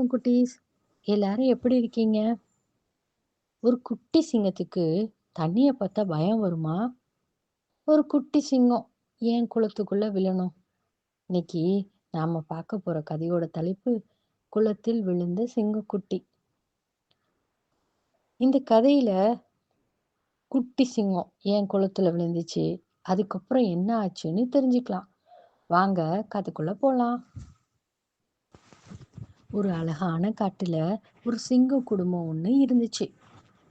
வணக்கம் குட்டீஸ். எல்லாரும் எப்படி இருக்கீங்க? ஒரு குட்டி சிங்கத்துக்கு தண்ணிய பார்த்தா பயம் வருமா? ஒரு குட்டி சிங்கம் ஏன் குளத்துக்குள்ள விழணும்? இன்னைக்கு நாம பார்க்க போற கதையோட தலைப்பு குளத்தில் விழுந்த சிங்கக்குட்டி. இந்த கதையில குட்டி சிங்கம் ஏன் குளத்துல விழுந்துச்சு, அதுக்கப்புறம் என்ன ஆச்சுன்னு தெரிஞ்சுக்கலாம். வாங்க கதைக்குள்ள போலாம். ஒரு அழகான காட்டுல ஒரு சிங்க குடும்பம் ஒண்ணு இருந்துச்சு.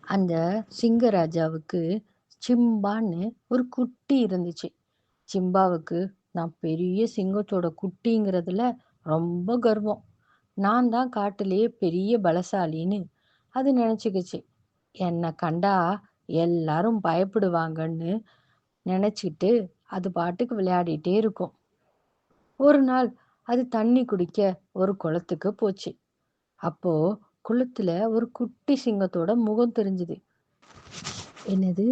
அந்த சிங்கராஜாவுக்கு சிம்பான்னு ஒரு குட்டி இருந்துச்சு. சிம்பாவுக்கு நான் பெரிய சிங்கத்தோட குட்டிங்கிறதுல ரொம்ப கர்வம். நான் தான் காட்டிலேயே பெரிய பலசாலின்னு அது நினச்சிக்கிச்சு. என்னை கண்டா எல்லாரும் பயப்படுவாங்கன்னு நினச்சிட்டு அது பாட்டுக்கு விளையாடிட்டே இருக்கும். ஒரு நாள் அது தண்ணி குடிக்க ஒரு குளத்துக்கு போச்சு. அப்போ குளத்துல ஒரு குட்டி சிங்கத்தோட முகம் தெரிஞ்சுது. என்னது,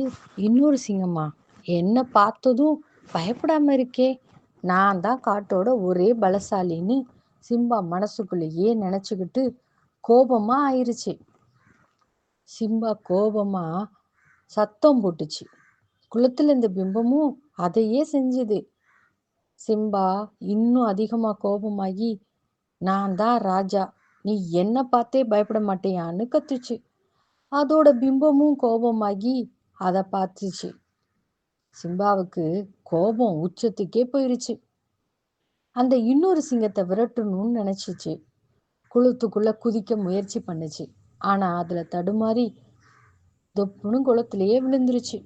இன்னொரு சிங்கமா? என்ன பார்த்ததும் பயப்படாம இருக்கே! நான் தான் காட்டோட ஒரே பலசாலின்னு சிம்பா மனசுக்குள்ளேயே நினைச்சுக்கிட்டு கோபமா ஆயிருச்சு. சிம்பா கோபமா சத்தம் போட்டுச்சு. குளத்துல இந்த பிம்பமும் அதையே செஞ்சுது. சிம்பா இன்னும் அதிகமா கோபமாகி, நான் தான் ராஜா, நீ என்ன பார்த்தே பயப்பட மாட்டியான்னு கத்துச்சு. அதோட பிம்பமும் கோபமாகி அதை பார்த்துச்சு. சிம்பாவுக்கு கோபம் உச்சத்துக்கே போயிருச்சு. அந்த இன்னொரு சிங்கத்தை விரட்டணும்னு நினைச்சிச்சு. குளத்துக்குள்ள குதிக்க முயற்சி பண்ணுச்சு. ஆனா அதுல தடுமாறி தொப்புன்னு குளத்திலேயே விழுந்துருச்சு.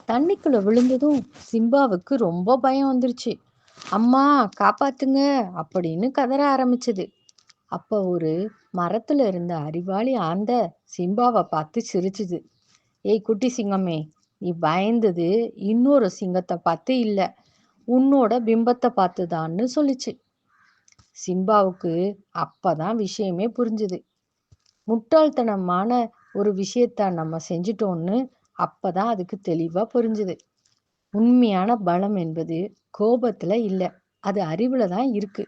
தண்ணிக்குள்ள விழுந்ததும் சிம்பாவுக்கு ரொம்ப பயம் வந்துருச்சு. அம்மா காப்பாத்துங்க அப்படின்னு கதற ஆரம்பிச்சது. அப்ப ஒரு மரத்துல இருந்த அறிவாளி ஆந்த சிம்பாவை பார்த்து சிரிச்சுது. ஏய் குட்டி சிங்கமே, நீ பயந்தது இன்னொரு சிங்கத்தை பார்த்து இல்ல, உன்னோட பிம்பத்தை பார்த்துதான்னு சொல்லிச்சு. சிம்பாவுக்கு அப்பதான் விஷயமே புரிஞ்சுது. முட்டாள்தனமான ஒரு விஷயத்த நம்ம செஞ்சிட்டோம்னு அப்பதான் அதுக்கு தெளிவா புரிஞ்சுது. உண்மையான பலம் என்பது கோபத்துல இல்ல, அது அறிவுல தான் இருக்கு.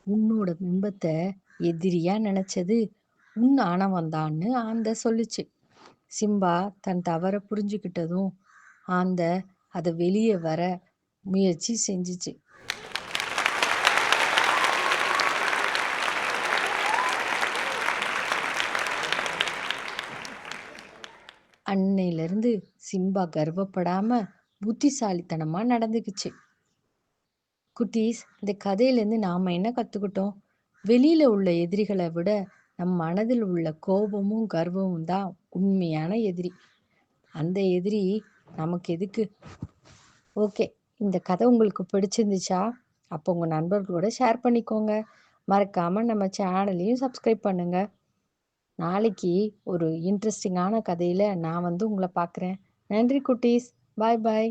உன்னோட பிம்பத்தை எதிரியா நினைச்சது உன் ஆணவம்தான்னு ஆந்த சொல்லிச்சு. சிம்பா தன் தவற புரிஞ்சுக்கிட்டதும் ஆந்த அதை வெளியே வர முயற்சி செஞ்சிச்சு. அன்னையிலிருந்து சிம்பா கர்வப்படாம புத்திசாலித்தனமா நடந்துக்குச்சு. குட்டீஸ், இந்த கதையிலேருந்து நாம என்ன கத்துக்கிட்டோம்? வெளியில உள்ள எதிரிகளை விட நம் மனதில் உள்ள கோபமும் கர்வமும் தான் உண்மையான எதிரி. அந்த எதிரி நமக்கு எதுக்கு? ஓகே, இந்த கதை உங்களுக்கு பிடிச்சிருந்துச்சா? அப்போ உங்கள் நண்பர்களோட ஷேர் பண்ணிக்கோங்க. மறக்காமல் நம்ம சேனலையும் சப்ஸ்கிரைப் பண்ணுங்க. நாளைக்கு ஒரு இன்ட்ரெஸ்டிங்கான கதையில் நான் உங்களை பார்க்குறேன். நன்றி குட்டீஸ். பாய் பாய்.